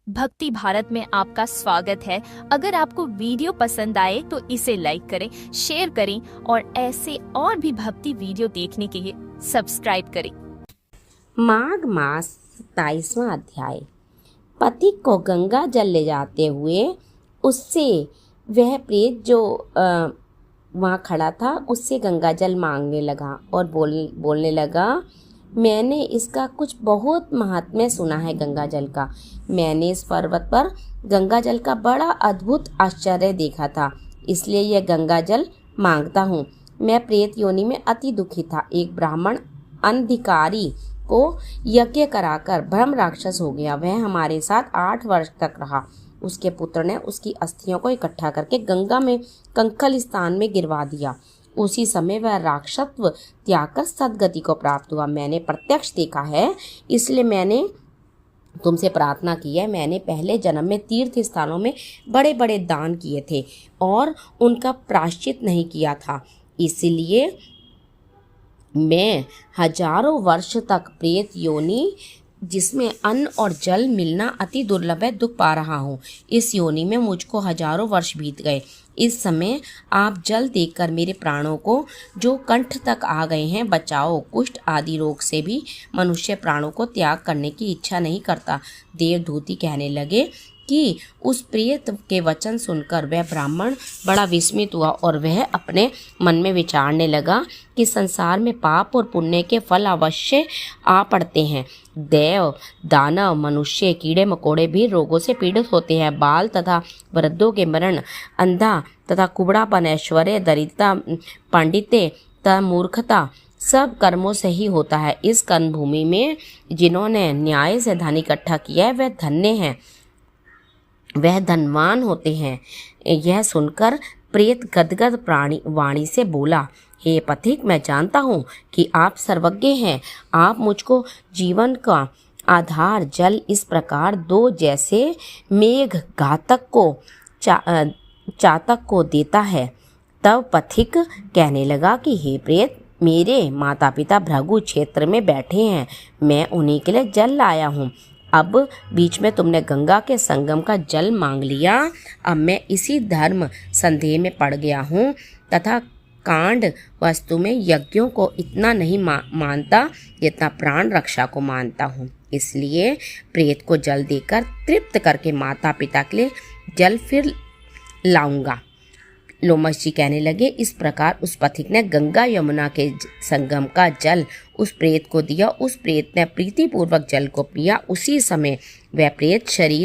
भक्ति भारत में आपका स्वागत है। अगर आपको वीडियो पसंद आए तो इसे लाइक करें, शेयर करें और ऐसे और भी भक्ति वीडियो देखने के लिए सब्सक्राइब करें। माघ मास 27वां अध्याय। पति को गंगा जल ले जाते हुए उससे वह प्रेत जो वहाँ खड़ा था उससे गंगा जल मांगने लगा और बोलने लगा, मैंने इसका कुछ बहुत महात्म्य सुना है गंगा जल का। मैंने इस पर्वत पर गंगा जल का बड़ा अद्भुत आश्चर्य देखा था, इसलिए यह गंगा जल मांगता हूँ। मैं प्रेत योनि में अति दुखी था। एक ब्राह्मण अनधिकारी को यज्ञ कराकर ब्रह्म राक्षस हो गया। वह हमारे साथ 8 वर्ष तक रहा। उसके पुत्र ने उसकी अस्थियों को इकट्ठा करके गंगा में कंकल स्थान में गिरवा दिया। उसी समय वह राक्षसत्व त्याग कर सद्गति को प्राप्त हुआ। मैंने प्रत्यक्ष देखा है, इसलिए मैंने तुमसे प्रार्थना की है। मैंने पहले जन्म में तीर्थ स्थानों में बड़े बड़े दान किए थे और उनका प्रायश्चित नहीं किया था, इसलिए मैं हजारों वर्ष तक प्रेत योनि जिसमें अन्न और जल मिलना अति दुर्लभ है दुख पा रहा हूँ। इस योनि में मुझको हजारों वर्ष बीत गए। इस समय आप जल देकर मेरे प्राणों को जो कंठ तक आ गए हैं बचाओ। कुष्ठ आदि रोग से भी मनुष्य प्राणों को त्याग करने की इच्छा नहीं करता। देवदूती कहने लगे कि उस प्रेत के वचन सुनकर वह ब्राह्मण बड़ा विस्मित हुआ और वह अपने मन में विचारने लगा कि संसार में पाप और पुण्य के फल अवश्य आ पड़ते हैं। देव, दानव, मनुष्य, कीड़े मकोड़े भी रोगों से पीड़ित होते हैं। बाल तथा वृद्धों के मरण, अंधा तथा कुबड़ापन, ऐश्वर्य, दरिद्रता, पांडित्य तथा मूर्खता सब कर्मों से ही होता है। इस कर्म भूमि में जिन्होंने न्याय से धन इकट्ठा किया है वह धन्य हैं, वह धनवान होते हैं। यह सुनकर प्रेत गदगद प्राणी वाणी से बोला, हे पथिक, मैं जानता हूँ कि आप सर्वज्ञ हैं। आप मुझको जीवन का आधार जल इस प्रकार दो जैसे मेघ घातक को चातक को देता है। तब पथिक कहने लगा कि हे प्रेत, मेरे माता पिता भृगु क्षेत्र में बैठे हैं, मैं उन्हीं के लिए जल लाया हूँ। अब बीच में तुमने गंगा के संगम का जल मांग लिया। अब मैं इसी धर्म संदेह में पड़ गया हूँ तथा कांड वस्तु में यज्ञों को इतना नहीं मानता जितना प्राण रक्षा को मानता हूँ। इसलिए प्रेत को जल देकर तृप्त करके माता पिता के लिए जल फिर लाऊंगा। लोमश जी कहने लगे, इस प्रकार उस पथिक ने गंगा यमुना के संगम का जल उस प्रेत को दिया। उस प्रेत ने प्रीतिपूर्वक जल को पिया। उसी समय वह प्रेत शरीर